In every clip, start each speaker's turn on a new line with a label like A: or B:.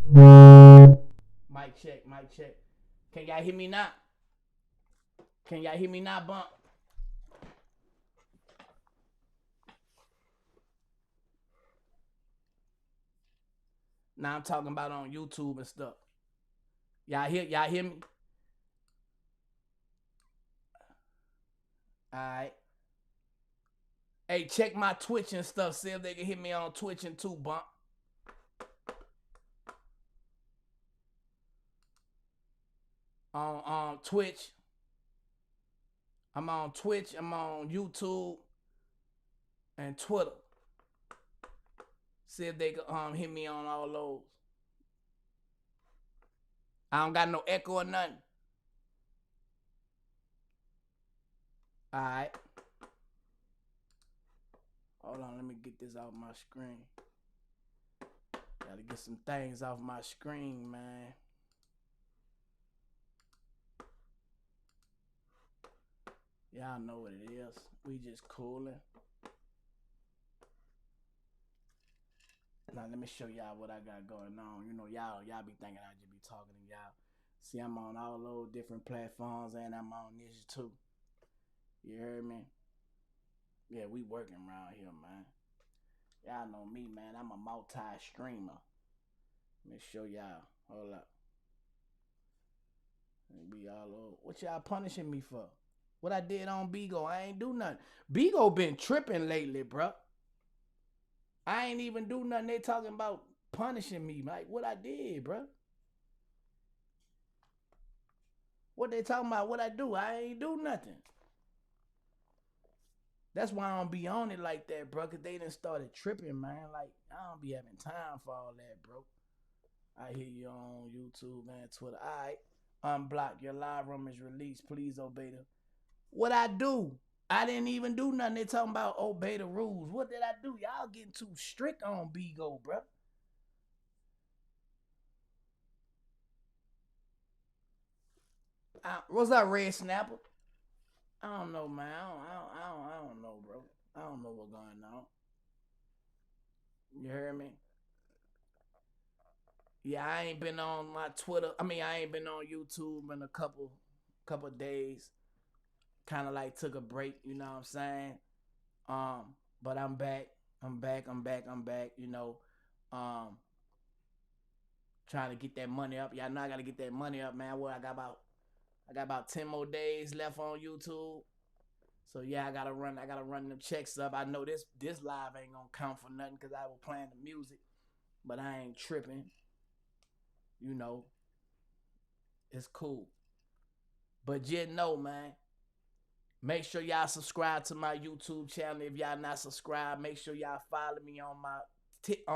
A: Mic check, mic check. Can y'all hear me now? Can y'all hear me now, Bump? Now I'm talking about on YouTube and stuff. Y'all hear me? Alright. Hey, check my Twitch and stuff. See if they can hit me on Twitch and too, Bump. On Twitch. I'm on Twitch, I'm on YouTube and Twitter. See if they can hit me on all those. I don't got no echo or nothing. Alright. Hold on, let me get this off my screen. Gotta get some things off my screen, man. Y'all know what it is. We just cooling. Now let me show y'all what I got going on. You know, y'all be thinking I just be talking to y'all. See, I'm on all those different platforms and I'm on this too. You heard me? Yeah, we working around here, man. Y'all know me, man. I'm a multi-streamer. Let me show y'all. Hold up. Be all over. What y'all punishing me for? What I did on Bigo, I ain't do nothing. Bigo been tripping lately, bruh. I ain't even do nothing. They talking about punishing me. Like, what I did, bruh. What they talking about? What I do? I ain't do nothing. That's why I don't be on it like that, bro. Cause they done started tripping, man. Like, I don't be having time for all that, bro. I hear you on YouTube and Twitter. Alright. Unblock. Your live room is released. Please obey them. What I do? I didn't even do nothing. They talking about obey the rules. What did I do? Y'all getting too strict on Bigo, bro. What's up, Red Snapper? I don't know, man. I don't know, bro. I don't know what's going on. You hear me? Yeah, I ain't been on my Twitter. I mean, I ain't been on YouTube in a couple days. Kind of like took a break, you know what I'm saying? But I'm back. I'm back. You know, um, trying to get that money up. Y'all know I gotta get that money up, man. Well, I got about 10 more days left on YouTube. So yeah, I gotta run them checks up. I know this live ain't gonna count for nothing because I was playing the music, but I ain't tripping. You know, it's cool. But just know, man, make sure y'all subscribe to my YouTube channel. If y'all not subscribed, make sure y'all follow me on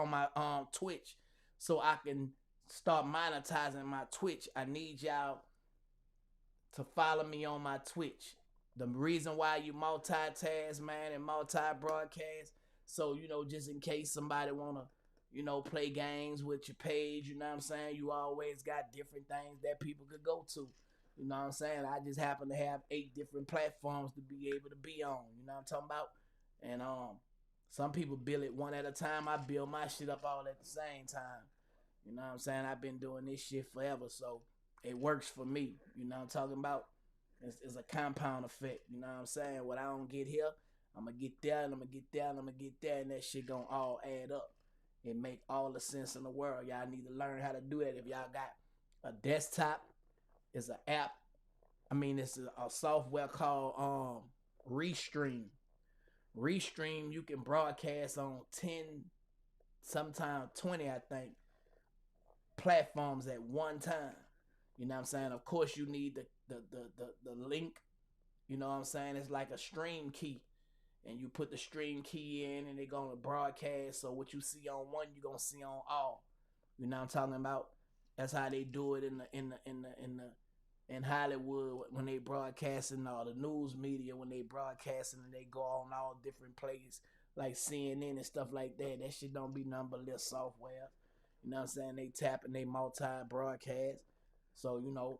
A: my Twitch so I can start monetizing my Twitch. I need y'all to follow me on my Twitch. The reason why you multitask, man, and multi-broadcast, so you know, just in case somebody wanna, you know, play games with your page, you know what I'm saying? You always got different things that people could go to. You know what I'm saying? I just happen to have 8 different platforms to be able to be on. You know what I'm talking about? And some people build it one at a time. I build my shit up all at the same time. You know what I'm saying? I've been doing this shit forever, so it works for me. You know what I'm talking about? It's a compound effect. You know what I'm saying? What I don't get here, I'm gonna get there, and I'm gonna get there, and I'm gonna get there, and that shit gonna all add up. It make all the sense in the world. Y'all need to learn how to do that. If y'all got a desktop, it's an app. I mean, it's a software called Restream. Restream, you can broadcast on 10, sometimes 20, I think, platforms at one time. You know what I'm saying? Of course, you need the link. You know what I'm saying? It's like a stream key. And you put the stream key in and they're gonna broadcast. So what you see on one, you're gonna see on all. You know what I'm talking about? That's how they do it in Hollywood when they broadcasting all the news media when they broadcasting and they go on all different places like CNN and stuff like that. That shit don't be nothing but little software. You know what I'm saying? They tap and they multi broadcast. So, you know,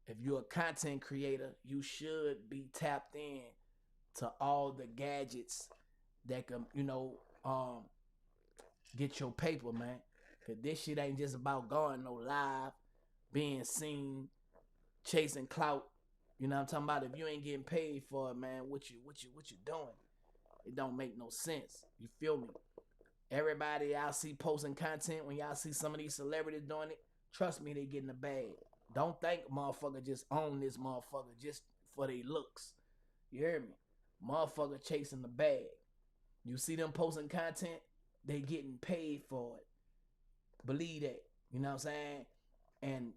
A: if you're a content creator, you should be tapped in to all the gadgets that can, you know, get your paper, man. Cause this shit ain't just about going no live, being seen, chasing clout. You know what I'm talking about? If you ain't getting paid for it, man, what you doing? It don't make no sense. You feel me? Everybody y'all see posting content, when y'all see some of these celebrities doing it, trust me, they getting the bag. Don't think motherfucker just own this motherfucker just for their looks. You hear me? Motherfucker chasing the bag. You see them posting content, they getting paid for it. Believe that. You know what I'm saying? And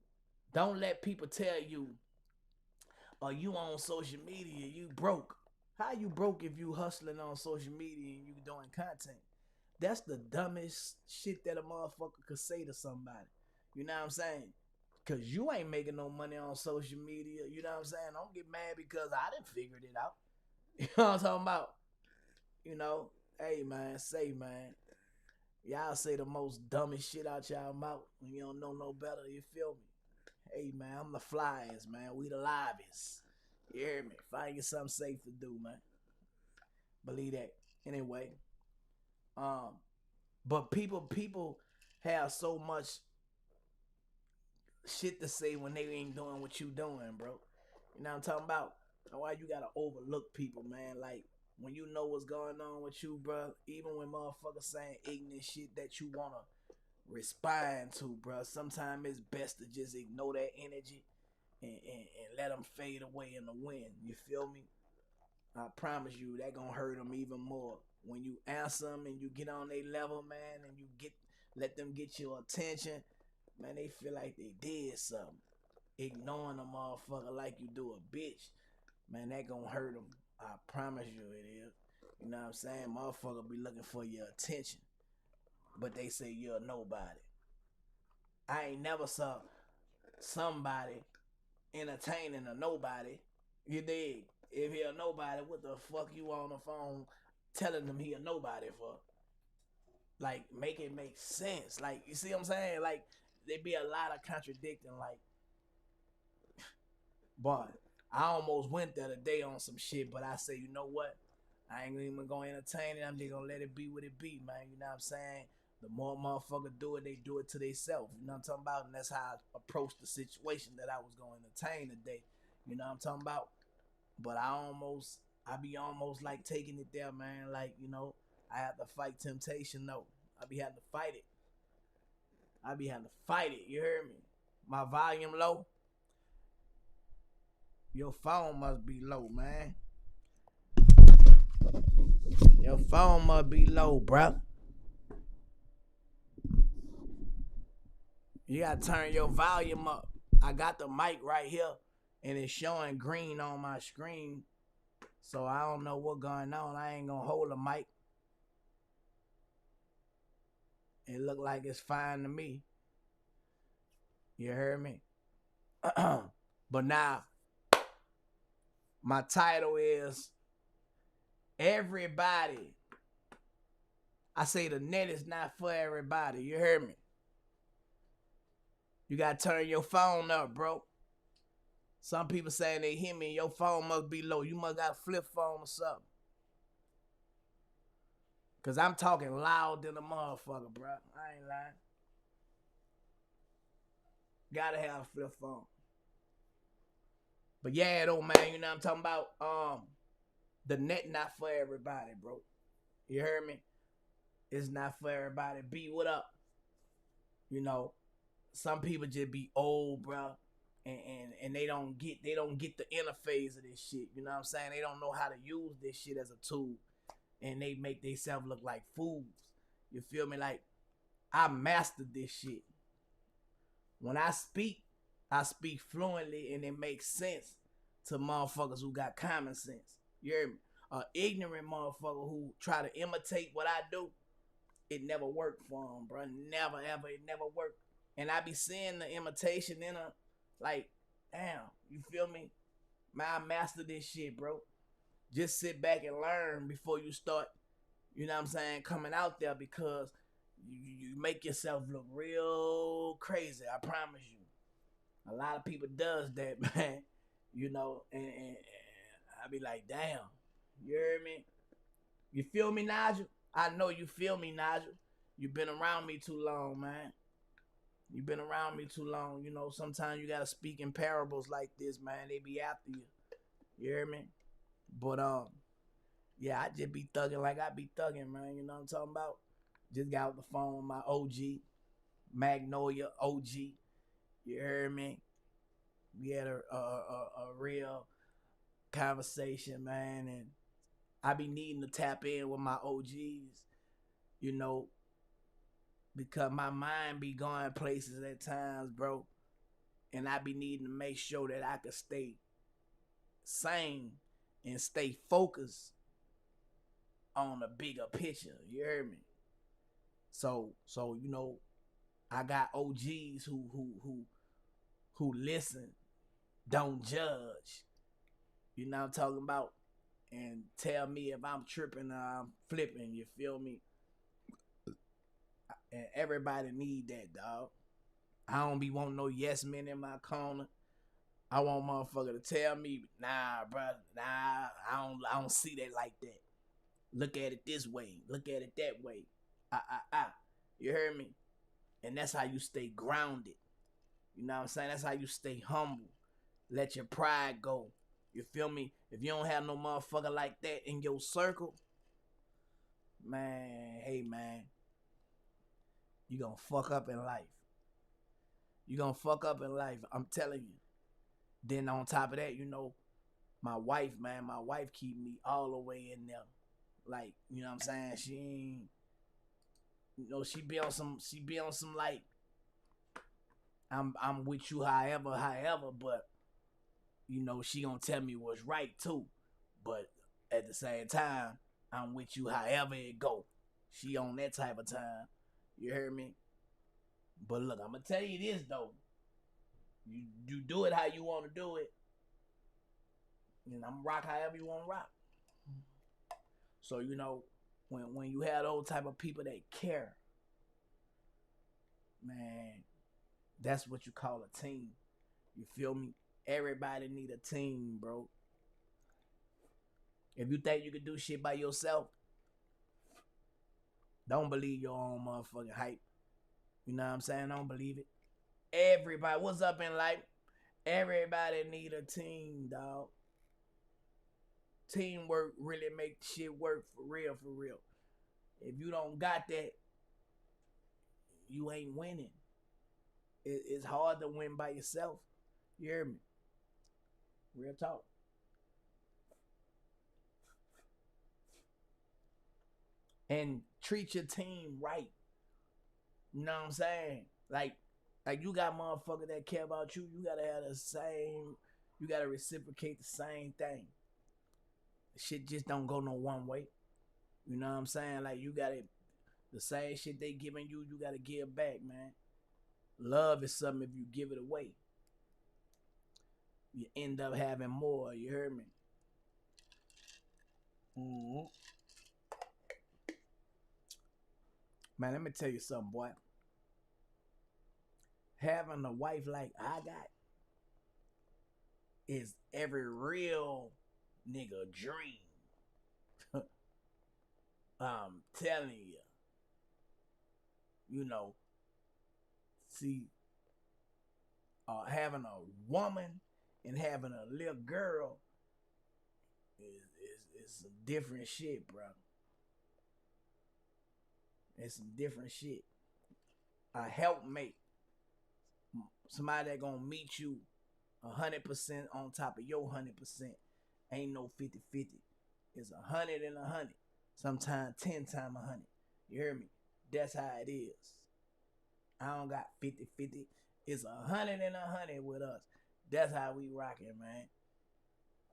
A: don't let people tell you, oh, you on social media, you broke. How you broke if you hustling on social media and you doing content? That's the dumbest shit that a motherfucker could say to somebody. You know what I'm saying? Cause you ain't making no money on social media. You know what I'm saying? Don't get mad because I didn't figure it out. You know what I'm talking about? You know, hey man, man. Y'all say the most dumbest shit out y'all mouth when you don't know no better. You feel me? Hey man, I'm the flyers, man. We the livest. You hear me? Find you something safe to do, man. Believe that. Anyway, um, but people have so much shit to say when they ain't doing what you doing, bro. You know what I'm talking about? Why you gotta overlook people, man? Like when you know what's going on with you, bro. Even when motherfuckers saying ignorant shit that you wanna respond to, bro. Sometimes it's best to just ignore that energy and let them fade away in the wind. You feel me? I promise you that gonna hurt them even more. When you answer them and you get on their level, man, and you let them get your attention, man, they feel like they did something. Ignoring a motherfucker like you do a bitch, man, that gonna hurt them. I promise you it is. You know what I'm saying? Motherfucker be looking for your attention, but they say you're a nobody. I ain't never saw somebody entertaining a nobody. You dig? If he a nobody, what the fuck you on the phone telling them he a nobody for? Like, make it make sense. Like, you see what I'm saying? Like, there be a lot of contradicting. Like, boy, I almost went there today on some shit, but I say, you know what? I ain't even gonna entertain it. I'm just gonna let it be what it be, man. You know what I'm saying? The more motherfuckers do it, they do it to themselves. You know what I'm talking about? And that's how I approached the situation that I was gonna entertain today. You know what I'm talking about? But I be almost like taking it there, man. Like, you know, I have to fight temptation, though. I be having to fight it. You hear me? My volume low. Your phone must be low, man. Your phone must be low, bruh. You gotta turn your volume up. I got the mic right here, and it's showing green on my screen. So I don't know what's going on. I ain't gonna hold the mic. It look like it's fine to me. You heard me? But now, my title is Everybody. I say the net is not for everybody. You heard me? You gotta turn your phone up, bro. Some people saying they hear me. Your phone must be low. You must got a flip phone or something. Cause I'm talking loud than a motherfucker, bro. I ain't lying. Gotta have a flip phone. But yeah, though, man, you know what I'm talking about? The net not for everybody, bro. You heard me? It's not for everybody. B, what up? You know, some people just be old, bro, and they don't get the interface of this shit. You know what I'm saying? They don't know how to use this shit as a tool, and they make themselves look like fools. You feel me? Like, I mastered this shit. When I speak fluently, and it makes sense to motherfuckers who got common sense. You hear me? Ignorant motherfucker who try to imitate what I do, it never worked for them, bro. Never, ever. It never worked. And I be seeing the imitation in a, like, damn, you feel me? Man, I master this shit, bro. Just sit back and learn before you start, you know what I'm saying, coming out there, because you make yourself look real crazy. I promise you. A lot of people does that, man. You know, and I be like, damn. You hear me? You feel me, Nigel? I know you feel me, Nigel. You been around me too long, man. You've been around me too long. You know, sometimes you gotta speak in parables like this, man. They be after you. You hear me? But yeah, I just be thugging like I be thugging, man. You know what I'm talking about? Just got off the phone with my OG, Magnolia OG. You heard me? We had a real conversation, man, and I be needing to tap in with my OGs, you know, because my mind be going places at times, bro, and I be needing to make sure that I can stay sane and stay focused on the bigger picture. You heard me? So you know, I got OGs who listen, don't judge. You know what I'm talking about? And tell me if I'm tripping or I'm flipping. You feel me? And everybody need that, dog. I don't be wanting no yes men in my corner. I want motherfucker to tell me, nah, bro, nah, I don't see that like that. Look at it this way. Look at it that way. You heard me? And that's how you stay grounded. You know what I'm saying? That's how you stay humble. Let your pride go. You feel me? If you don't have no motherfucker like that in your circle, man, hey man, you gonna fuck up in life. You gonna fuck up in life. I'm telling you. Then on top of that, you know, my wife, man, my wife keep me all the way in there. Like, you know what I'm saying? She ain't, you know, she be on some like, I'm with you however, but you know, she gonna tell me what's right too. But at the same time, I'm with you however it go. She on that type of time. You hear me? But look, I'm gonna tell you this though. You do it how you want to do it, and I'm rock however you want to rock. So you know, when you have those type of people that care, man, that's what you call a team. You feel me? Everybody need a team, bro. If you think you can do shit by yourself, don't believe your own motherfucking hype. You know what I'm saying? Don't believe it. Everybody, what's up in life? Everybody need a team, dog. Teamwork really make shit work for real, for real. If you don't got that, you ain't winning. It's hard to win by yourself. You hear me? Real talk. And treat your team right. You know what I'm saying? Like you got motherfuckers that care about you. You gotta have the same. You gotta reciprocate the same thing. Shit just don't go no one way. You know what I'm saying? Like you gotta the same shit they giving you. You gotta give back, man. Love is something if you give it away, you end up having more. You heard me? Mm-hmm. Man, let me tell you something, boy. Having a wife like I got is every real nigga dream. I'm telling you. You know, see, having a woman and having a little girl is some different shit, bro. It's some different shit. A helpmate, somebody that gonna meet you 100% on top of your 100%. Ain't no 50-50. It's 100 and 100. Sometimes 10 times 100. You hear me? That's how it is. I don't got 50-50. It's 100 and 100 with us. That's how we rocking, man.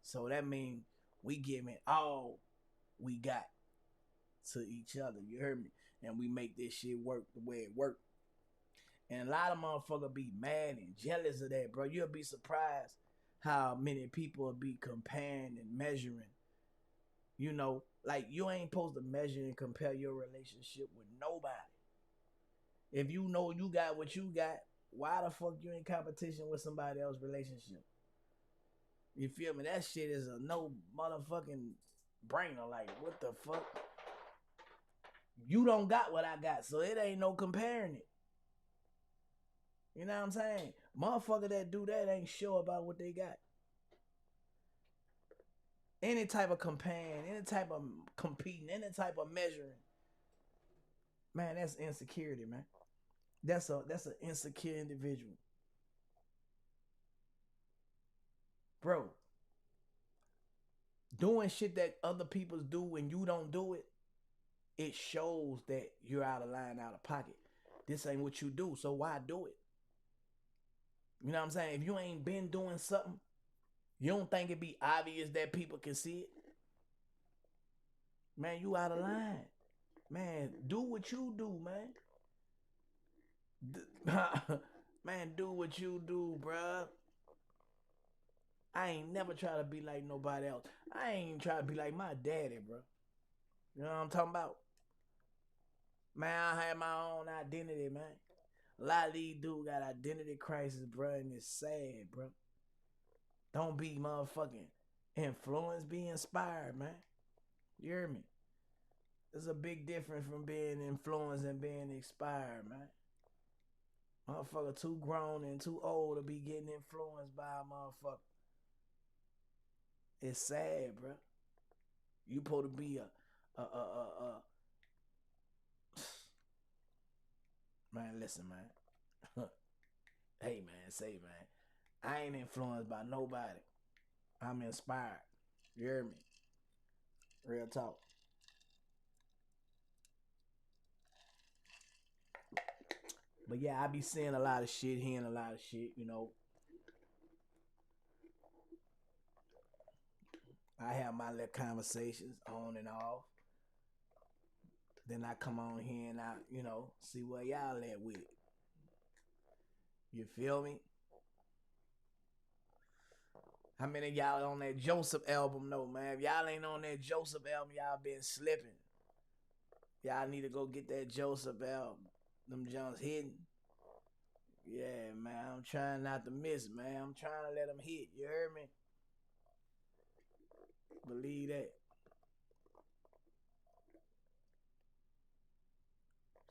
A: So that means we giving all we got to each other. You heard me? And we make this shit work the way it work. And a lot of motherfuckers be mad and jealous of that, bro. You'll be surprised how many people will be comparing and measuring. You know, like you ain't supposed to measure and compare your relationship with nobody. If you know you got what you got, why the fuck you in competition with somebody else's relationship? You feel me? That shit is a no motherfucking brainer. Like, what the fuck? You don't got what I got, so it ain't no comparing it. You know what I'm saying? Motherfucker that do that ain't sure about what they got. Any type of comparing, any type of competing, any type of measuring, man, that's insecurity, man. That's an insecure individual, bro. Doing shit that other people do when you don't do it, it shows that you're out of line, out of pocket. This ain't what you do, so why do it? You know what I'm saying? If you ain't been doing something, you don't think it be obvious that people can see it? Man, you out of line. Man, do what you do, man. Man, do what you do, bruh. I ain't never try to be like nobody else. I ain't try to be like my daddy, bro. You know what I'm talking about? Man, I have my own identity, man. A lot of these dudes got identity crisis, bro, and it's sad, bro. Don't be motherfucking influenced, be inspired, man. You hear me? There's a big difference from being influenced and being inspired, man. Motherfucker too grown and too old to be getting influenced by a motherfucker. It's sad, bro. You supposed to be a man. Listen, man. Hey, man. Say, man. I ain't influenced by nobody. I'm inspired. You hear me? Real talk. But yeah, I be seeing a lot of shit, hearing a lot of shit. You know, I have my little conversations on and off. Then I come on here and I see where y'all at with it. You feel me? How many of y'all on that Joseph album though, man? If y'all ain't on that Joseph album, y'all been slipping. Y'all need to go get that Joseph album. Them Jones hitting. Yeah, man. I'm trying not to miss, man. I'm trying to let them hit. You heard me? Believe that.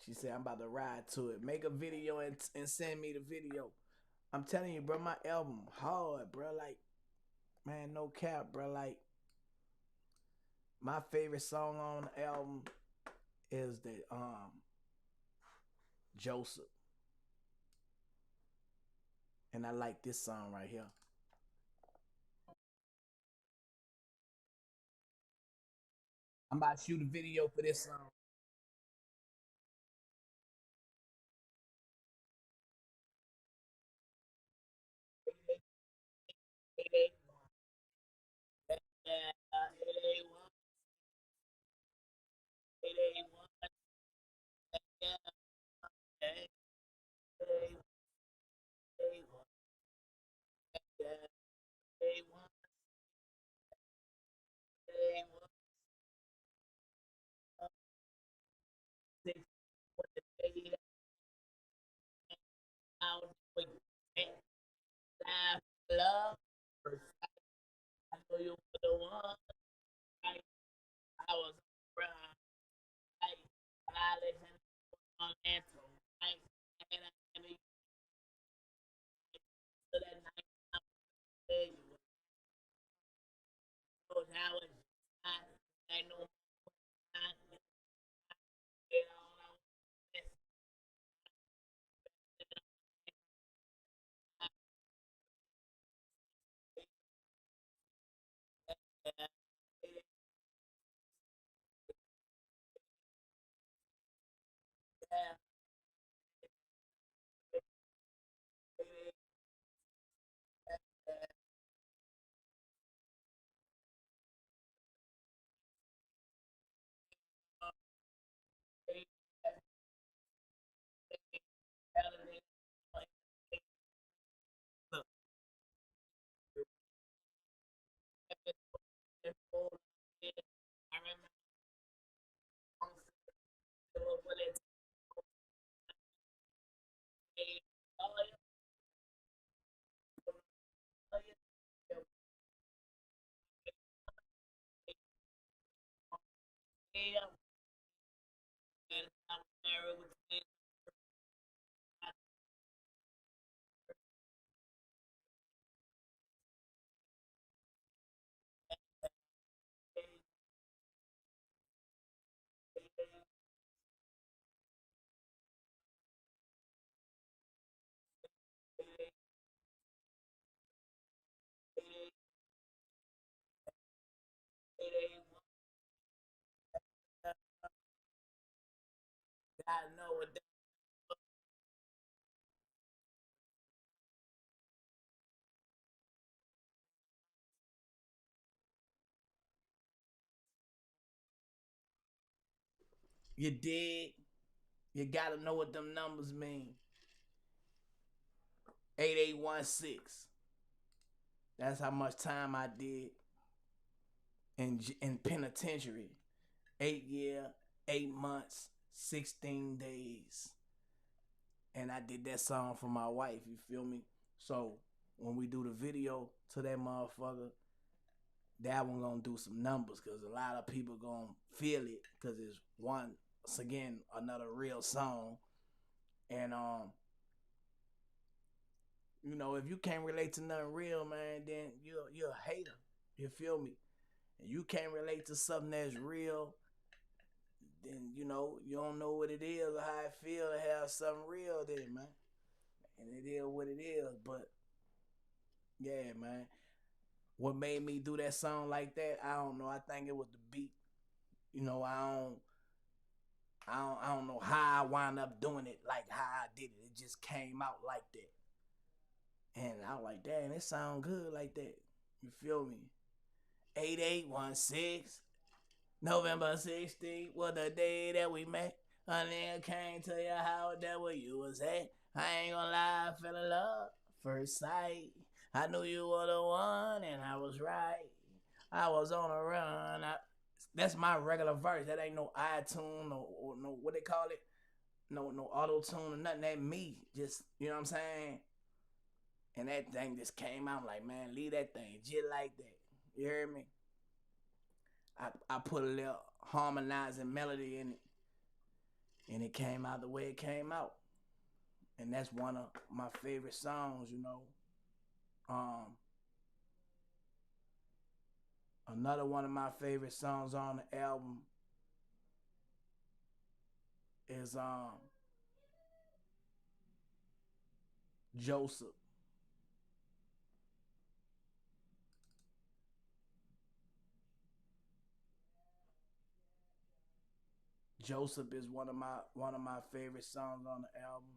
A: She said, I'm about to ride to it. Make a video and send me the video. I'm telling you, bro, my album hard, bro. Like, man, no cap, bro. Like, my favorite song on the album is the Joseph. And I like this song right here. I'm about to shoot a video for this song. Love, I know you were the one. I was around. I listen on answer. Right? And I mean, so that night, I'm you know how it's not. I know not. All I want is I remember when it's and I'm married with I know what that. You dig? You gotta know what them numbers mean. 8816. That's how much time I did in penitentiary. 8 year, 8 months, 16 days. And I did that song for my wife, you feel me? So when we do the video to that motherfucker, that one gonna do some numbers because a lot of people gonna feel it because it's once again another real song. And you know, if you can't relate to nothing real, man, then you're a hater. You feel me? And you can't relate to something that's real, then you know you don't know what it is or how it feel to have something real then, man. And it is what it is. But yeah, man. What made me do that song like that? I don't know. I think it was the beat. You know, I don't know how I wound up doing it like how I did it. It just came out like that. And I was like, damn, it sound good like that. You feel me? 8816 November 16th was the day that we met. A nigga came to your house, that where you was at. I ain't gonna lie, I fell in love first sight. I knew you were the one, and I was right. I was on a run. That's my regular verse. That ain't no iTunes, no what they call it, no auto tune or nothing. That me, just you know what I'm saying. And that thing just came out like, man, leave that thing just like that. You hear me? I put a little harmonizing melody in it, and it came out the way it came out. And that's one of my favorite songs, you know. Um, Another one of my favorite songs on the album is Joseph. Joseph is one of my favorite songs on the album.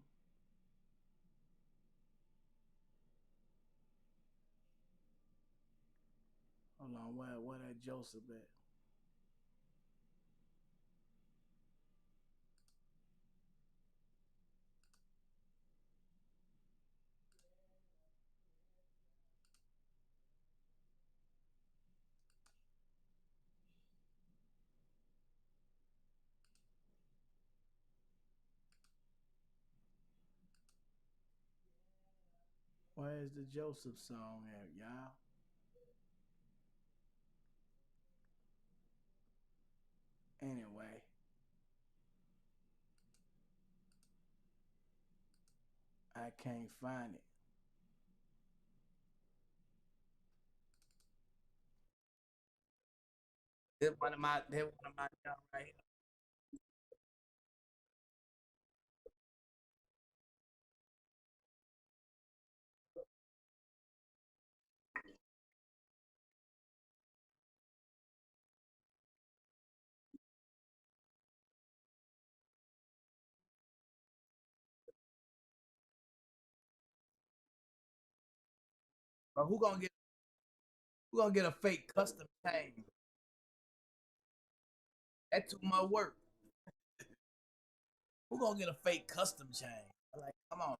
A: Hold on, where that Joseph at? Where is the Joseph song at, y'all? Anyway, I can't find it. This one of my young right here. But who gonna get a fake custom chain? That too much work. Who gonna get a fake custom chain? Like, come on,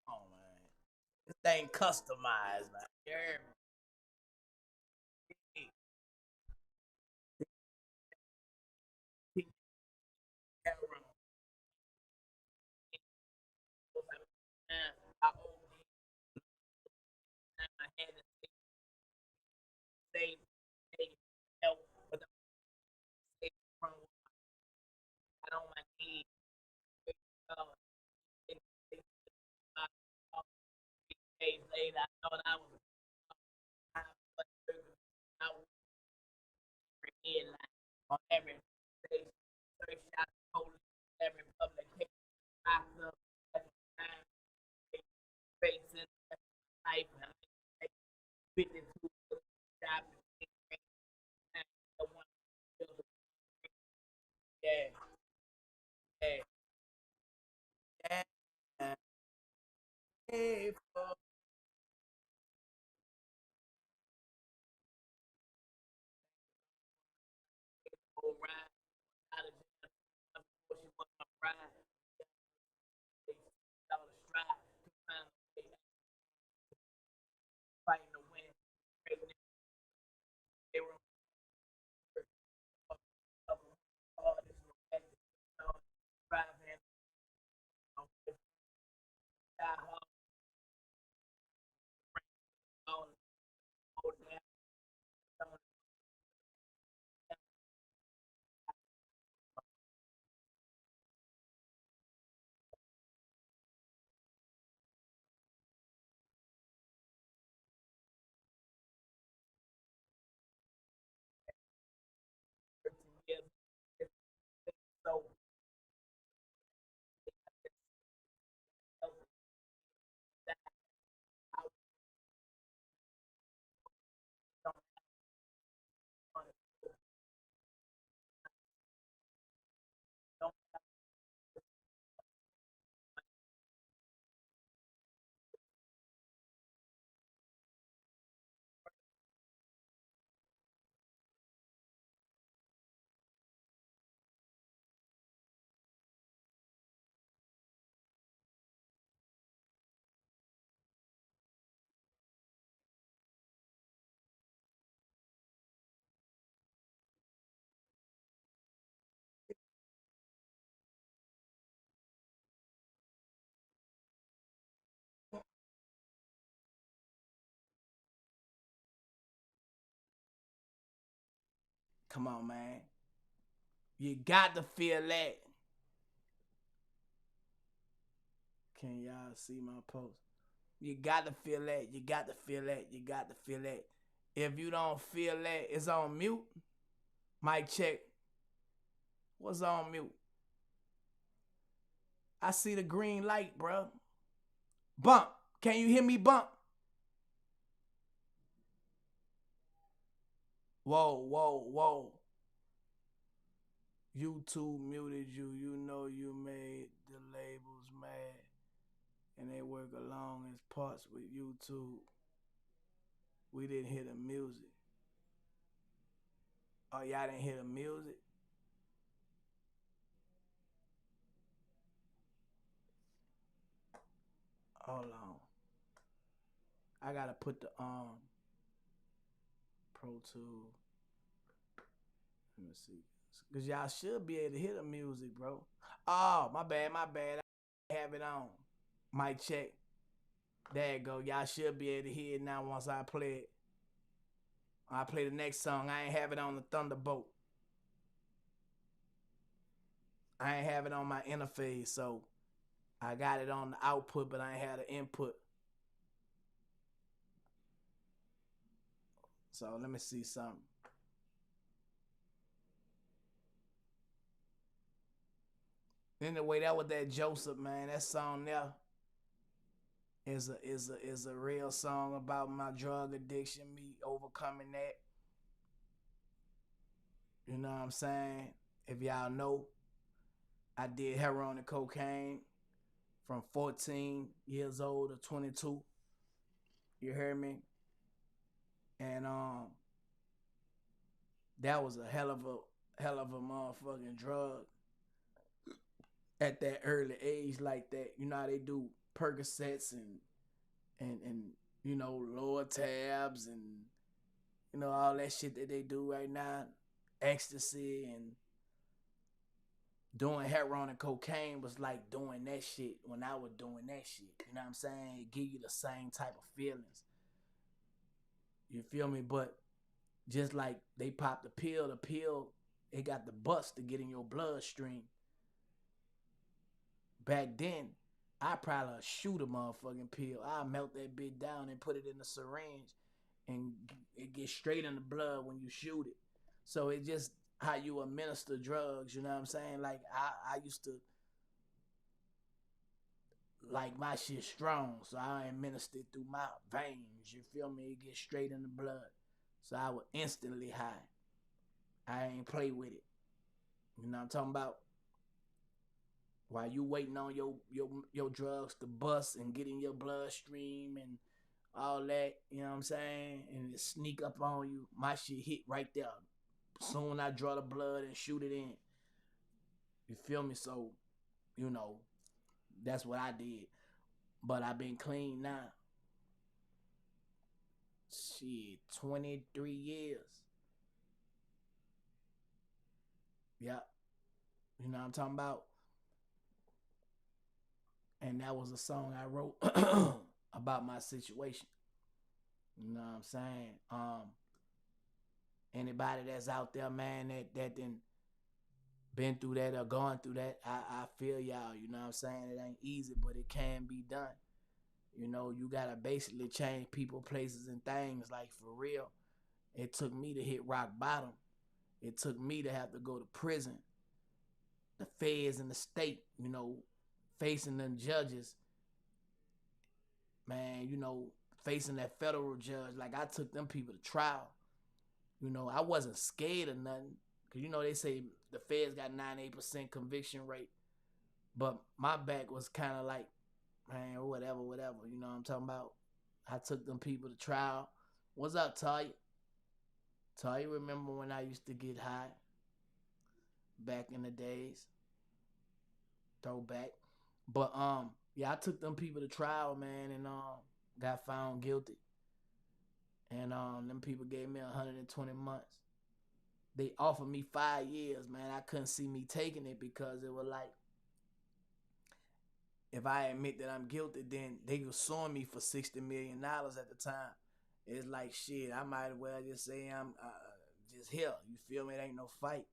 A: man. This thing customized, man. You hear me? I had to save, help, but I from I don't like need. Uh, days later, I thought I was I was in line on every station, search out police, every publication, popped up at the time, facing life, and I 52 job, yeah, yeah. Hey, for a ride out of jail before she was my bride. They all the strive to find a way out, fighting to win. Breaking it, they were of all this romantic, driving, die hard, all down, some of 13 years. So, that I was on it. Don't come on, man. You got to feel that. Can y'all see my post? You got to feel that. You got to feel that. You got to feel that. If you don't feel that, it's on mute. Mic check. What's on mute? I see the green light, bro. Bump. Can you hear me bump? Whoa, whoa, whoa. YouTube muted you. You know you made the labels mad. And they work along as parts with YouTube. We didn't hear the music. Oh, y'all didn't hear the music? Hold on. I gotta put the Pro Tool. Let me see. Cause y'all should be able to hear the music, bro. Oh, my bad, my bad. I have it on. Mic check. There you go. Y'all should be able to hear it now once I play it. I play the next song. I ain't have it on the Thunderbolt. I ain't have it on my interface, so I got it on the output, but I ain't had the input. So let me see something. Anyway, that was that Joseph, man. That song there is a real song about my drug addiction, me overcoming that. You know what I'm saying? If y'all know, I did heroin and cocaine from 14 years old to 22. You heard me? And that was a hell of a motherfucking drug at that early age like that. You know how they do Percocets and you know lower tabs and you know all that shit that they do right now, ecstasy and doing heroin and cocaine was like doing that shit when I was doing that shit. You know what I'm saying? It give you the same type of feelings. You feel me? But just like they pop the pill, it got the bust to get in your bloodstream. Back then, I probably shoot a motherfucking pill. I melt that bitch down and put it in a syringe, and it gets straight in the blood when you shoot it. So it just how you administer drugs. You know what I'm saying? Like I used to like my shit strong, so I administer it through my veins. You feel me? It gets straight in the blood, so I would instantly high. I ain't play with it. You know what I'm talking about? while you waiting on your drugs to bust and get in your bloodstream and all that, you know what I'm saying? And it sneak up on you. My shit hit right there. Soon I draw the blood and shoot it in. You feel me? So, you know, that's what I did. But I've been clean now. Shit, 23 years. Yep. You know what I'm talking about? And that was a song I wrote about my situation. You know what I'm saying? Anybody that's out there, man, that done been through that or gone through that, I feel y'all. You know what I'm saying? It ain't easy, but it can be done. You know, you gotta basically change people, places, and things. Like, for real, it took me to hit rock bottom. It took me to have to go to prison. The feds and the state, you know, facing them judges, man, you know, facing that federal judge. Like, I took them people to trial. You know, I wasn't scared of nothing. Because, you know, they say the feds got 98% conviction rate. But my back was kind of like, man, whatever. You know what I'm talking about? I took them people to trial. What's up, Ty? Ty, you remember when I used to get high? Back in the days. Throwback. But, yeah, I took them people to trial, man, and got found guilty. And them people gave me 120 months. They offered me 5 years, man. I couldn't see me taking it because it was like, if I admit that I'm guilty, then they were suing me for $60 million at the time. It's like, shit, I might as well just say I'm just here. You feel me? It ain't no fight.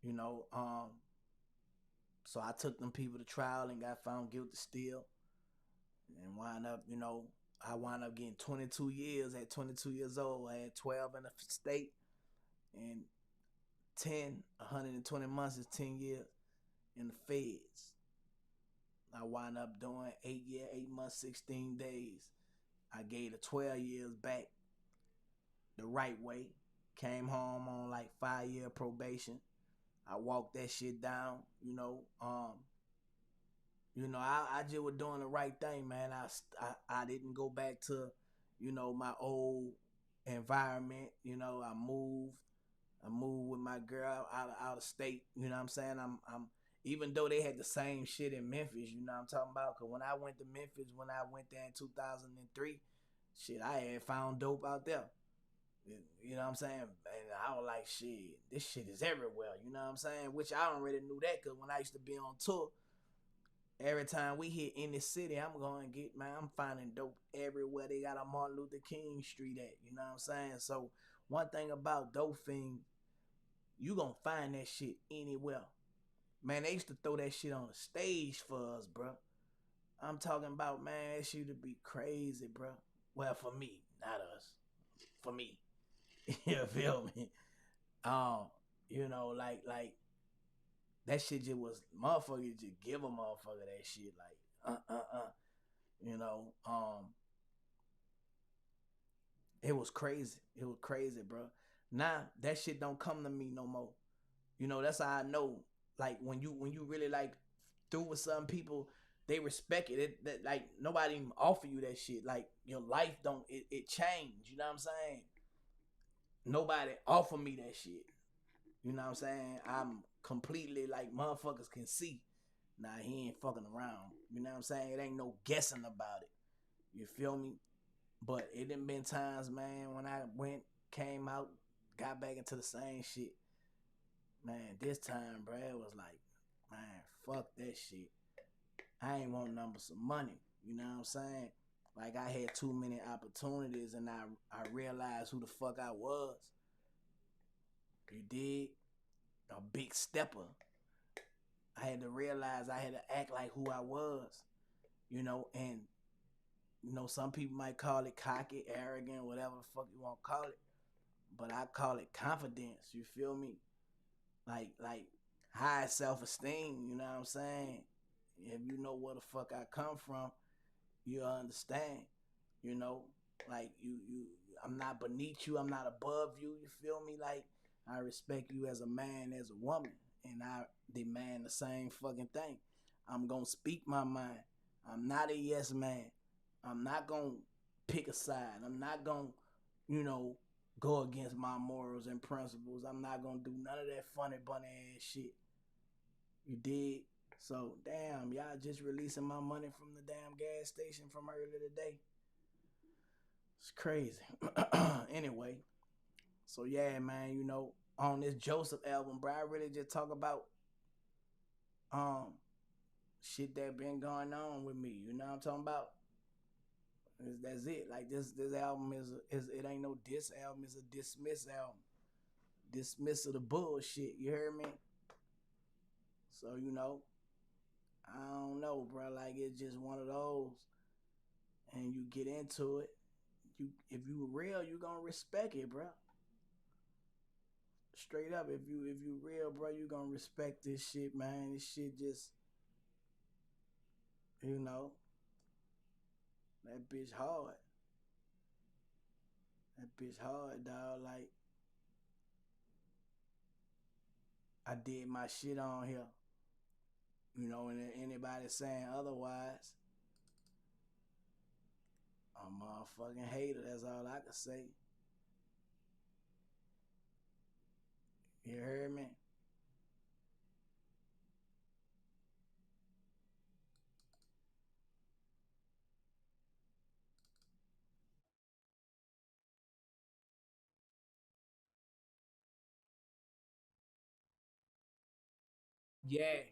A: You know, so I took them people to trial and got found guilty still. And I wound up getting 22 years at 22 years old. I had 12 in the state and 120 months is 10 years in the feds. I wound up doing 8 months, 16 days. I gave the 12 years back the right way. Came home on like 5-year probation. I walked that shit down, you know. I just was doing the right thing, man. I didn't go back to, you know, my old environment. You know, I moved with my girl out of state. You know what I'm saying? I'm even though they had the same shit in Memphis, you know what I'm talking about? Because when I went to Memphis, when I went there in 2003, shit, I had found dope out there. You know what I'm saying? And I was like, shit, this shit is everywhere. You know what I'm saying? Which I already knew that because when I used to be on tour, every time we hit any city, I'm finding dope everywhere. They got a Martin Luther King Street at. You know what I'm saying? So one thing about Dope Fiend, you gonna find that shit anywhere. Man, they used to throw that shit on the stage for us, bro. I'm talking about, man, that shit would be crazy, bro. Well, for me, not us. For me. You feel me? You know, like that shit just was, motherfuckers just give a motherfucker that shit, like, you know, it was crazy. It was crazy, bro. Now, that shit don't come to me no more. You know, that's how I know, like, when you really, like, through with some people, they respect it. That like, nobody even offer you that shit. Like, your life it changed. You know what I'm saying? Nobody offer me that shit. You know what I'm saying? I'm completely, like, motherfuckers can see. Nah, he ain't fucking around. You know what I'm saying? It ain't no guessing about it. You feel me? But it done been times, man, when I came out, got back into the same shit. Man, this time, bro, it was like, man, fuck that shit. I ain't want nothing but some money. You know what I'm saying? Like, I had too many opportunities and I realized who the fuck I was. You dig? A big stepper. I had to realize I had to act like who I was. You know, and, you know, some people might call it cocky, arrogant, whatever the fuck you want to call it. But I call it confidence. You feel me? Like high self-esteem. You know what I'm saying? If you know where the fuck I come from, you'll understand. You know, like you I'm not beneath you, I'm not above you. You feel me? Like, I respect you as a man, as a woman, and I demand the same fucking thing. I'm gonna speak my mind. I'm not a yes man. I'm not gonna pick a side. I'm not gonna, you know, go against my morals and principles. I'm not gonna do none of that funny bunny ass shit. You did. So damn, y'all just releasing my money from the damn gas station from earlier today. It's crazy. Anyway, so yeah, man, you know, on this Joseph album, bro, I really just talk about um shit that been going on with me. You know what I'm talking about? That's it. Like this album is it ain't no diss album. It's a dismiss album. Dismiss of the bullshit. You hear me? So you know, I don't know, bro. Like it's just one of those, and you get into it. You if you real, you gonna respect it, bro. Straight up, if you real, bro, you gonna respect this shit, man. This shit just, you know, that bitch hard. That bitch hard, dog. Like I did my shit on here, you know, and anybody saying otherwise, I'm a motherfucking hater. That's all I can say. You heard me? Yeah.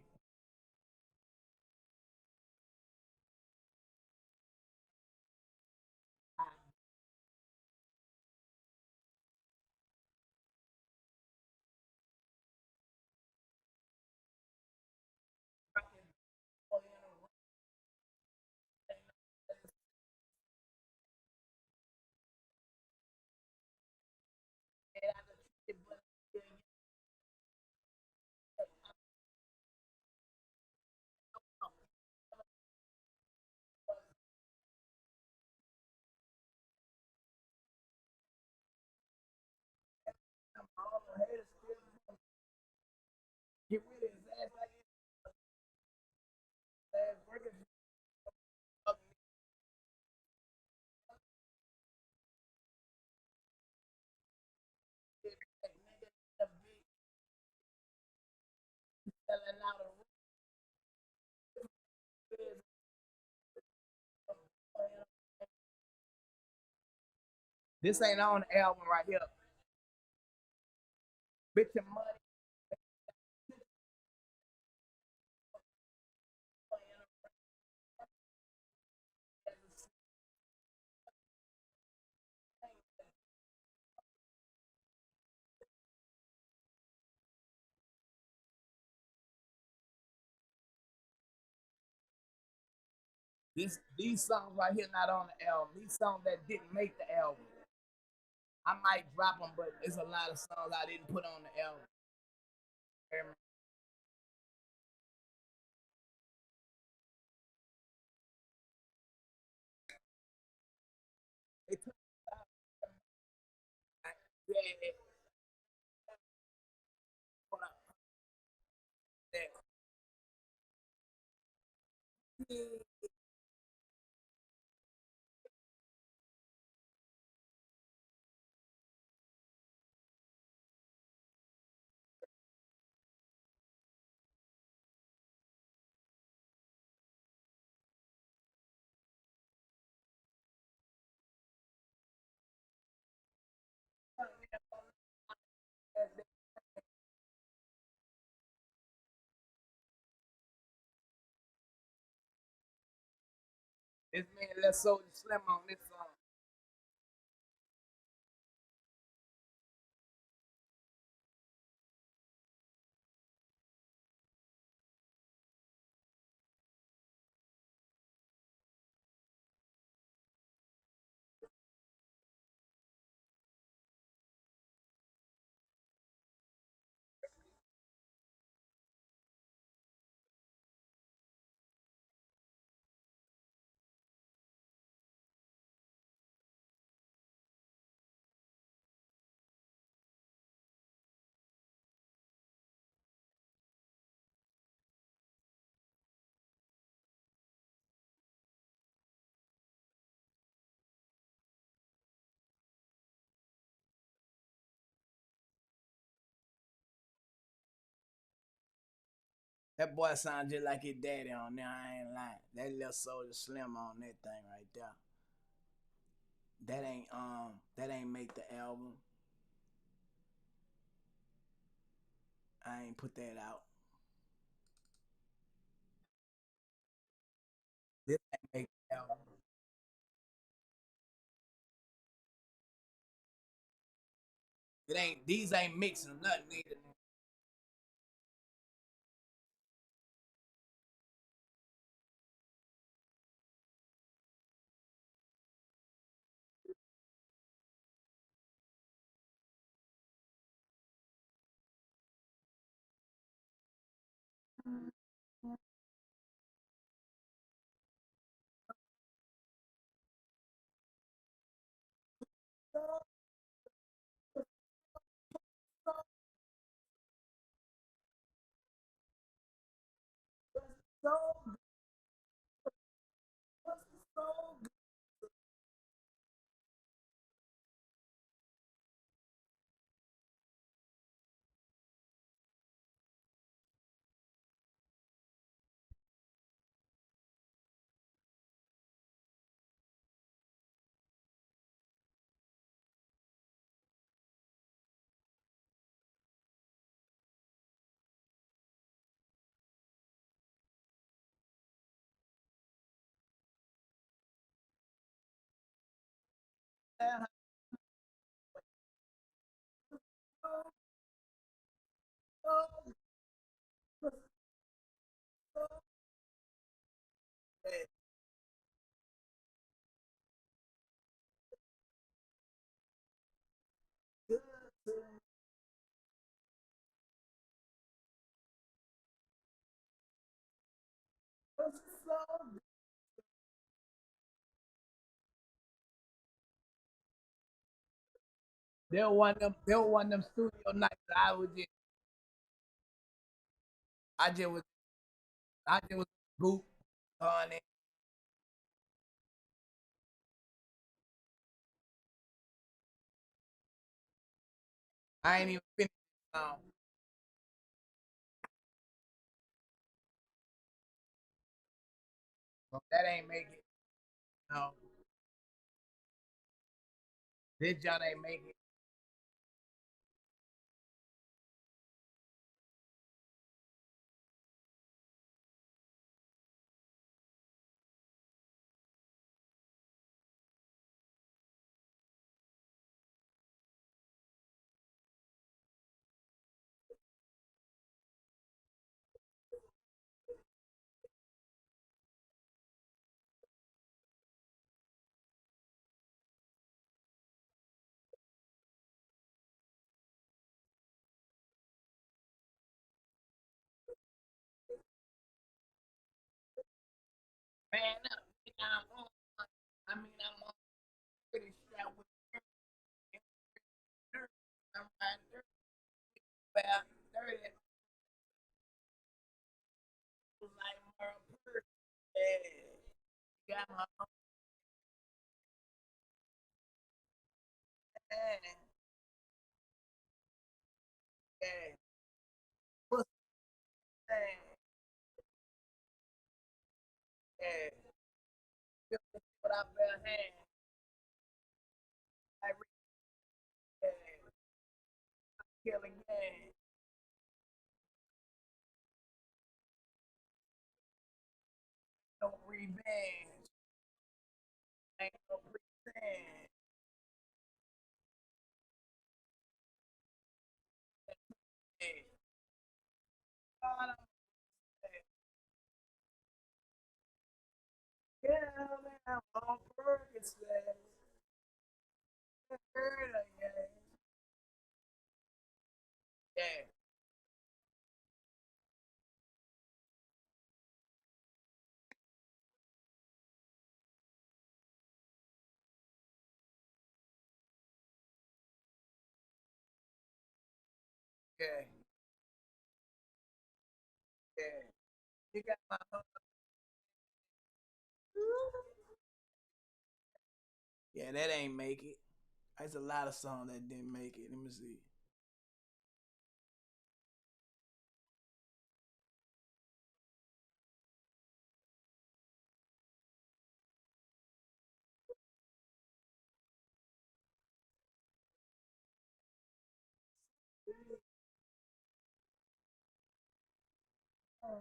A: Get rid of his ass like his ass working selling out a This ain't on the album right here. Bitch and money. These songs right here not on the album. These songs that didn't make the album. I might drop them, but there's a lot of songs I didn't put on the album. They took yeah, this man Let's Soldier Slim on this song. That boy sound just like his daddy on there. I ain't lying. That little Soldier Slim on that thing right there. That ain't make the album. I ain't put that out. This ain't make the album. It ain't. These ain't mixing or nothing either. So, so They were one of them studio nights. I just was, I just was boot on it. I ain't even finished the song. So that ain't make it. No, this John ain't make it. Man, I'm on pretty sure with dirt. I'm riding dirt about 30 like Merle Purse. Yeah, got my own man. Yeah, pussy man. Yeah, feel the shit without bare hand. I really, yeah, killing game. No revenge. Ain't no pretend. Yeah, God, I'm yeah, man, I'm on purpose. Yeah, yeah, yeah, yeah. You got my yeah, that ain't make it. There's a lot of songs that didn't make it. Let me see. Yeah.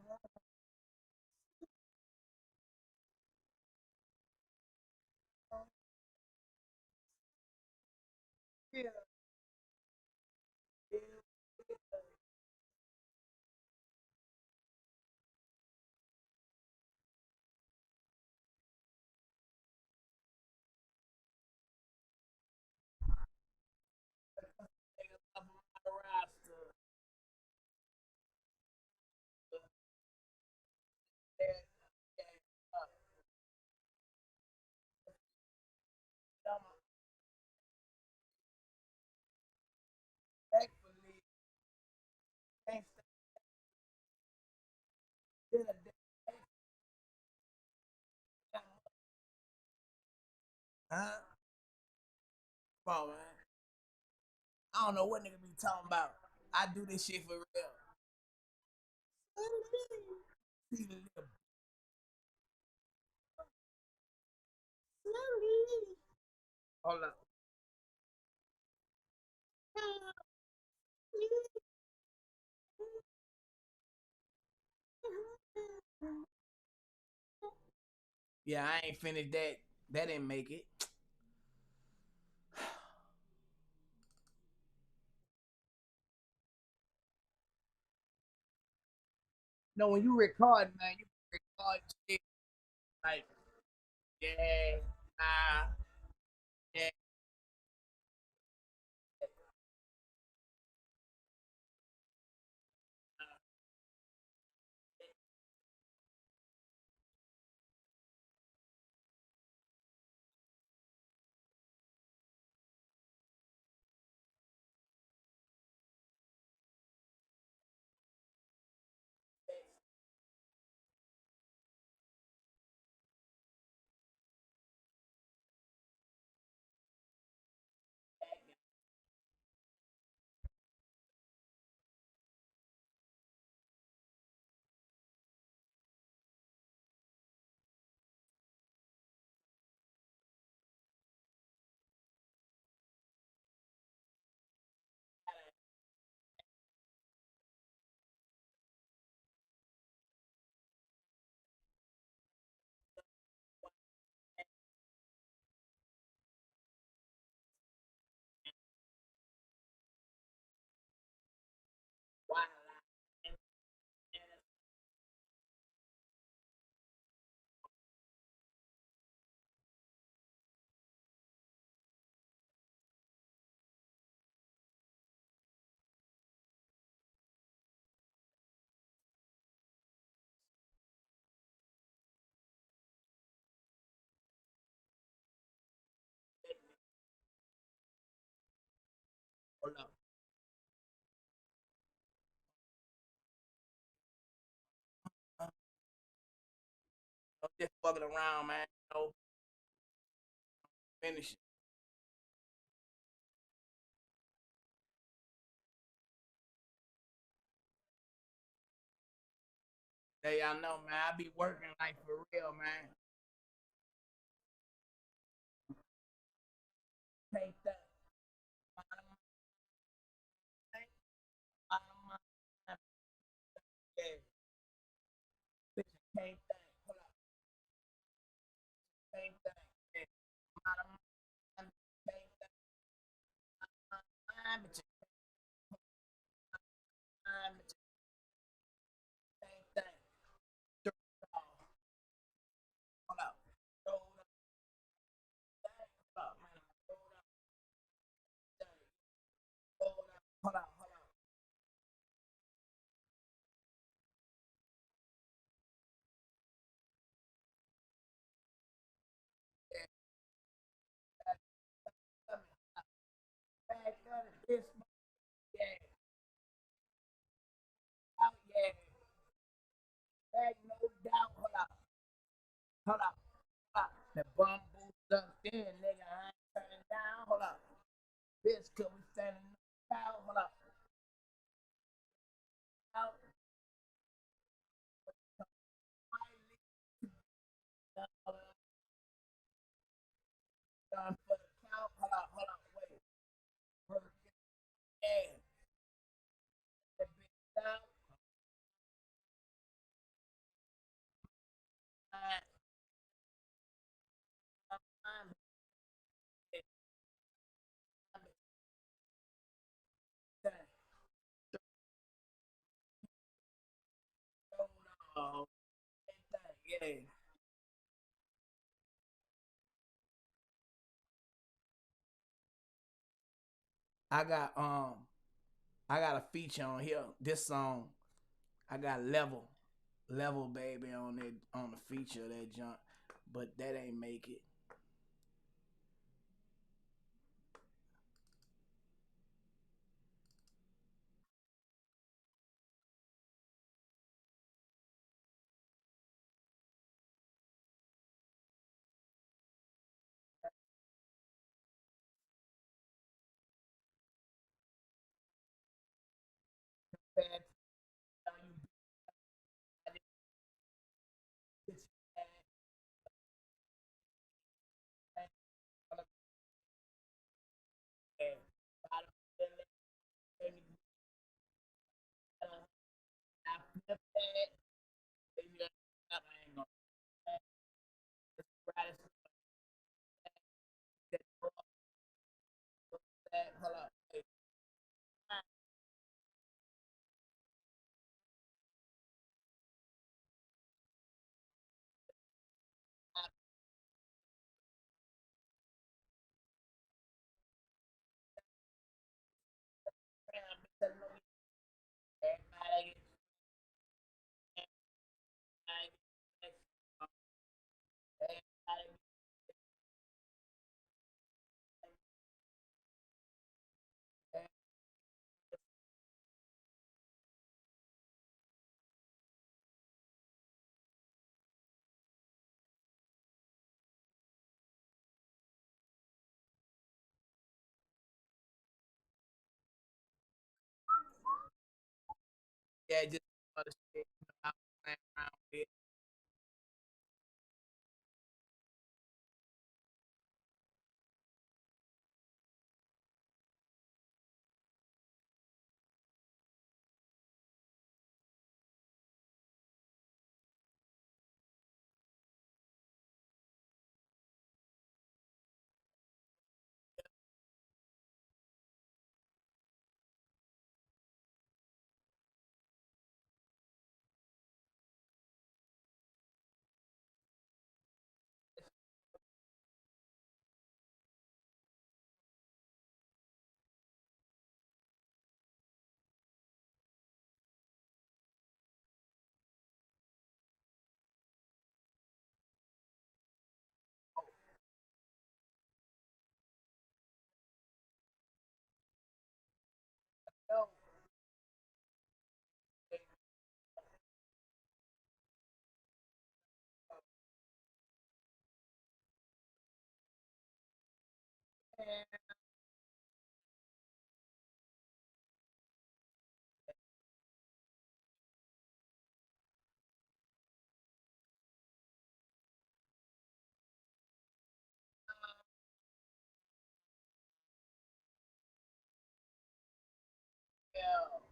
A: Huh? Come on, man. I don't know what nigga be talking about. I do this shit for real. See the little- Hold up. Yeah, I ain't finished that. That didn't make it. No, when you record, man, you record shit like, yeah, nah, yeah. Hold up. I'm just fucking around, man. No, finish it. Hey, y'all know, man. I be working like for real, man. Take that. Yeah. Bitch, can't think. Hold up. Can't think. Yeah. Can't think. Bitch, can't think. Hold up. Hold up, man. Hold up. Hold up. Yeah. Back on it. This, yeah. Out, yeah. Back, no doubt. Hold up. Hold up. Hold up. The bum boost up in, nigga. I ain't turning down. Hold up. Bitch, cause we standing out. Hold up. Out. Done for the count. Hold up. Wait. Work it. Yeah. That bitch out. Oh, yeah. I got um I got a feature on here. This song I got level baby on it on the feature of that junk, but that ain't make it. Hold up. Yeah, just other shit. I'm playing around with. Yo, yo.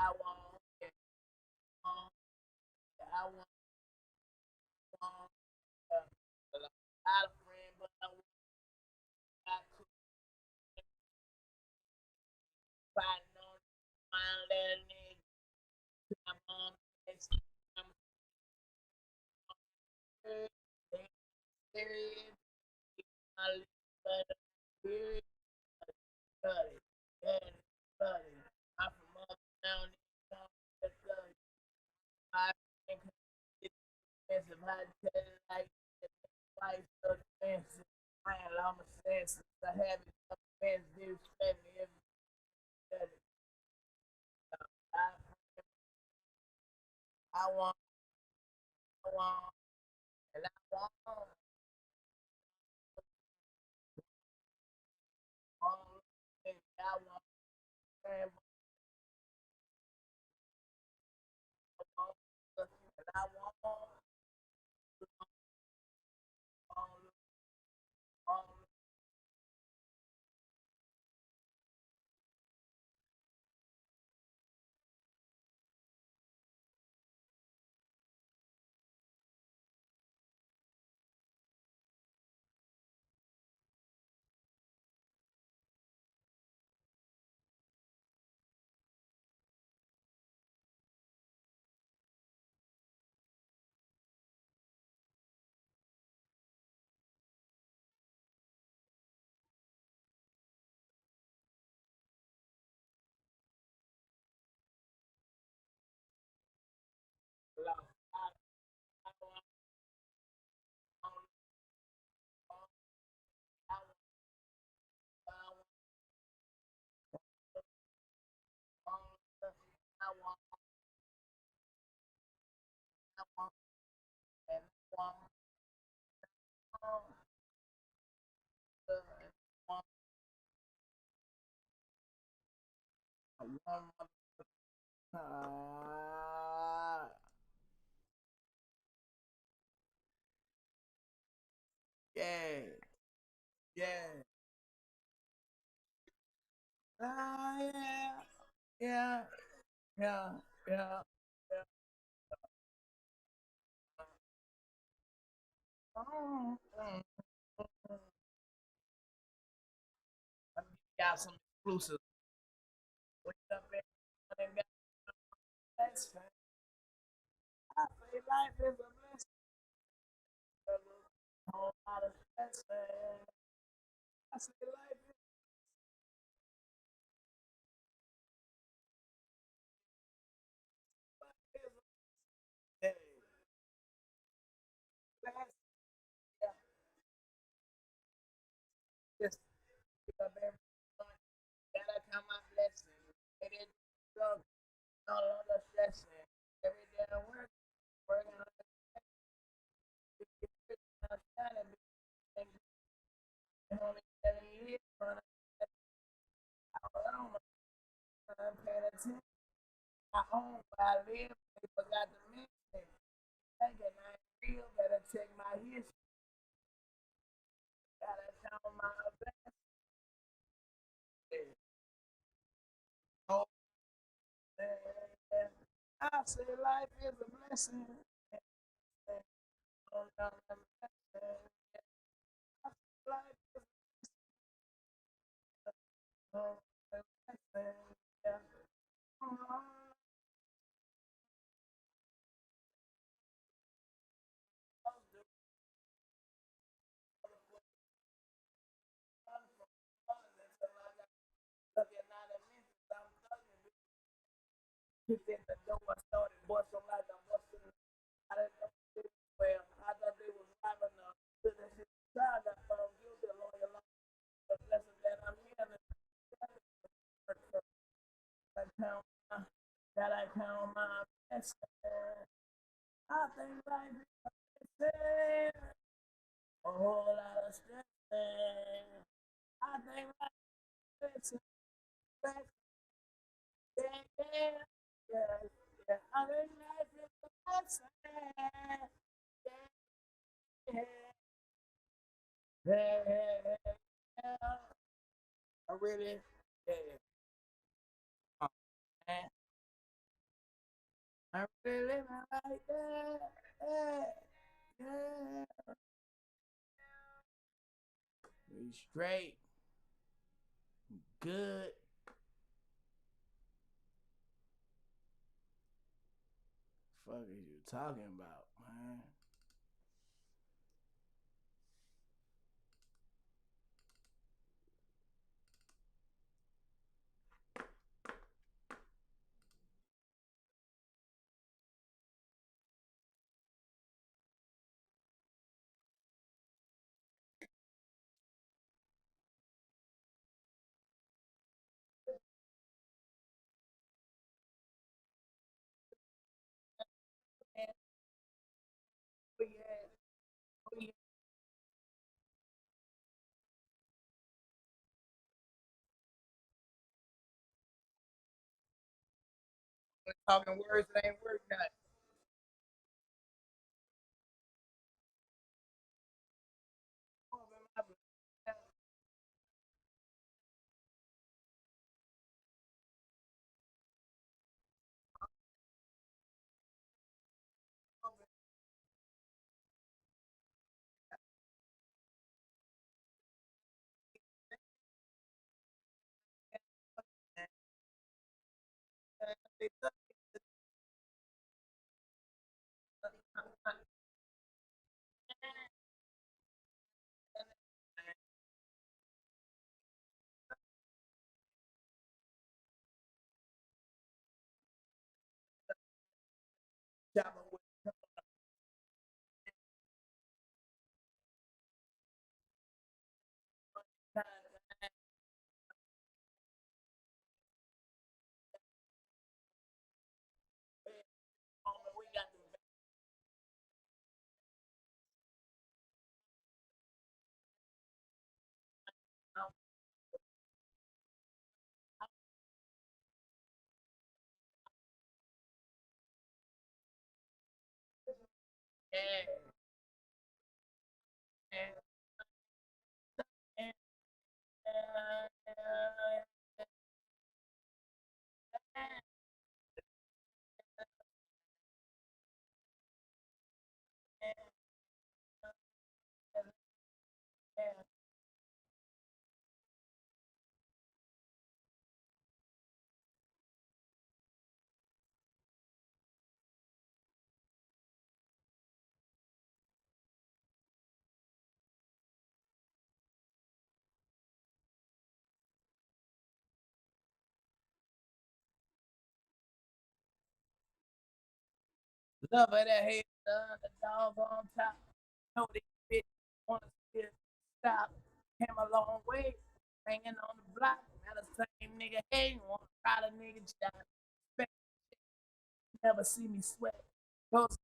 A: I want, yeah, want, I want, a lot of friends, but I want to find on my little nigga. My mom says I'm serious, my little brother, serious, buddy, daddy, buddy. I'm from up down there, I think it's expensive. I tell you like that, life's so expensive. I ain't long sense. I have it so expensive. Spend me every day. I want, I want, and I want, and I want, and I want, Ah, yeah, yeah, yeah, yeah, yeah, yeah, yeah. Oh, let me got some exclusive. Wake up and got that's I say life is a blessing. A whole lot of stress. I say life is a blessing. Yeah, just wake up every morning. Gotta count my blessings. It is struggle. No longer stressing. Every day I work, working on the shining. Only 7 years, but I'm paying attention. I own where I live. They forgot to mention. Thinking I ain't real. Better check my history. Gotta count my blessings. Oh, man. I say life is a blessing. Oh, no, no, blessing. I say life is a blessing. Yeah. Oh, He said the door started busting like I'm busting. I didn't know well. I thought they was robbing us. So that shit tried got found guilty along the line. The lesson that I'm in is that I count my blessings. I think life is a whole lot of stress. I think life is stress. Yeah, yeah, yeah, yeah. I think life is a blessing. Yeah, yeah, yeah, yeah. I really, yeah. Oh, man. I really living like that. Yeah, yeah. We straight, good. Fuck is you talking about, man? Oh yeah, oh yeah. Talking words that ain't worth nothing. Love of that hate, the dog on top. Know this bitch wanna see it stop. Came a long way, hanging on the block. Now the same nigga hating, wanna try the nigga job. Expect never see me sweat. Those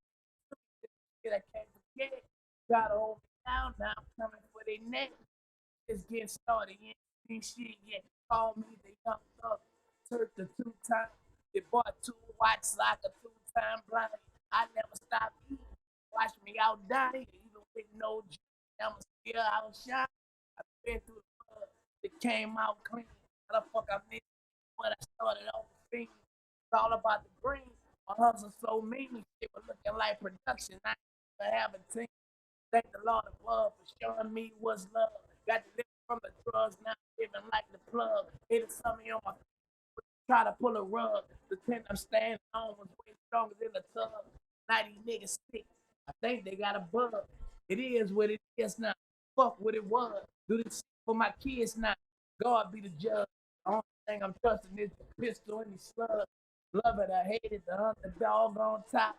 A: shit I can't forget. Gotta hold me down, now I'm coming for their neck. It's getting started. You ain't seen shit yet. Call me the young thug. Turk the two-time. They bought two watches like a two-time blind. I never stop eating. Watch me out dying. Even with no drink, I'ma still outshine. I've been through the mud. It came out clean. How the fuck I missed when I started off the fiend? It's all about the green. My hustle so mean. Shit was looking like production. I ain't even have a team. Thank the Lord above for showing me what's love. Got to live from the drugs, now living like the plug. Hit something on my try to pull a rug. The tent I'm standing on was way stronger than the tub. Now these niggas sick. I think they got a bug. It is what it is now. Fuck what it was. Do this shit for my kids now. God be the judge. The only thing I'm trusting is the pistol and the slug. Love it, I hate it. The underdog on top.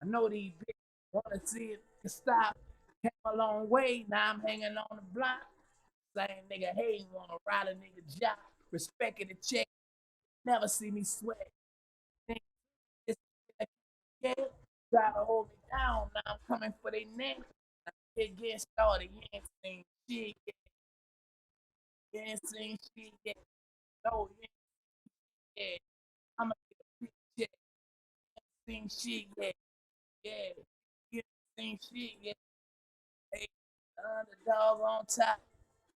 A: I know these bitches wanna see it stop. Came a long way, now I'm hanging on the block. Same nigga hating, wanna ride a nigga job. Respecting the check, never see me sweat. It's yeah, try to hold me down, now I'm coming for their neck. It getting started, you ain't seen shit yet. You ain't seen shit yet. No, you ain't yet. I'ma get a big check. You ain't seen shit yet. Yeah, you ain't seen shit yet. Hey, the underdog on top.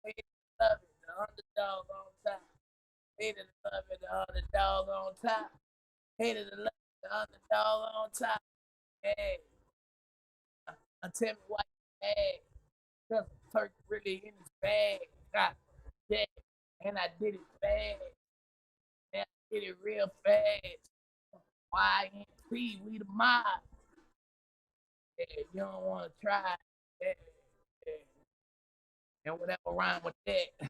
A: Hey, love it, the underdog on top. Hated to love it, the underdog on top. Hated to love it, The underdog on top. Hey, tell me why you mad. Cause the turkey really in his bag. God, yeah. And I did it fast. And I did it real fast. YNC, we the mob. Yeah, you don't want to try. Yeah, yeah. And whatever rhyme with that,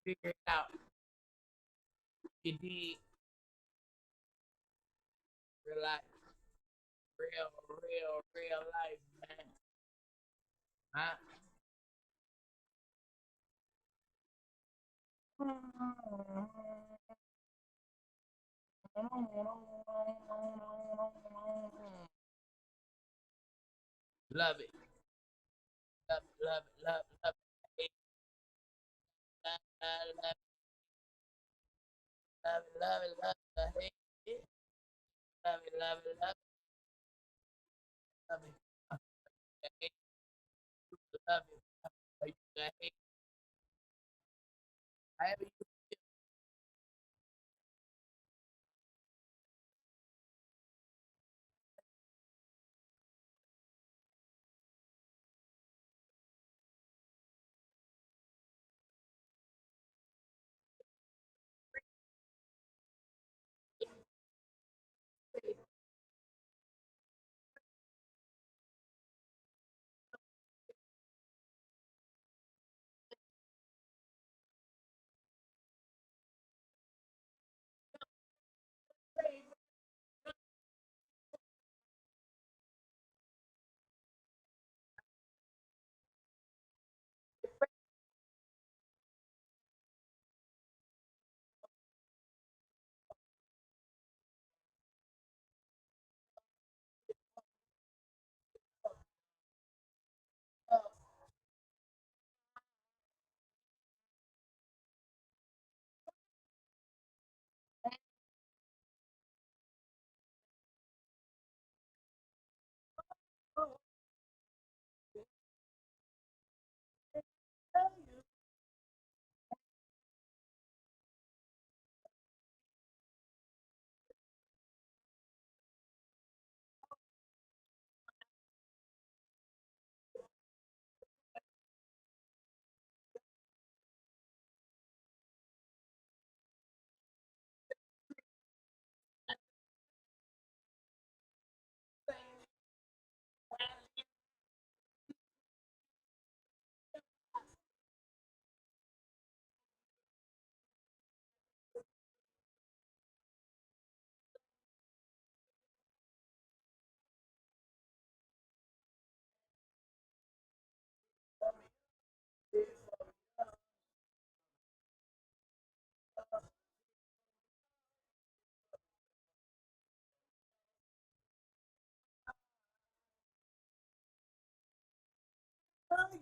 A: figure it out. You did real life, real life, man. Huh? Love it, love it, love it, hate it, love it, hate it, love it, hate it. However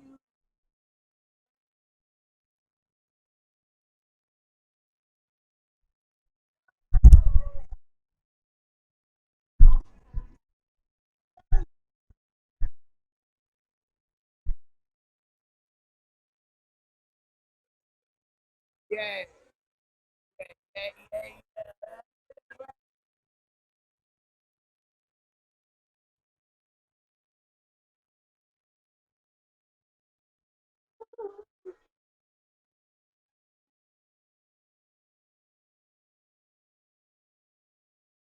A: you yeah, yeah, yeah,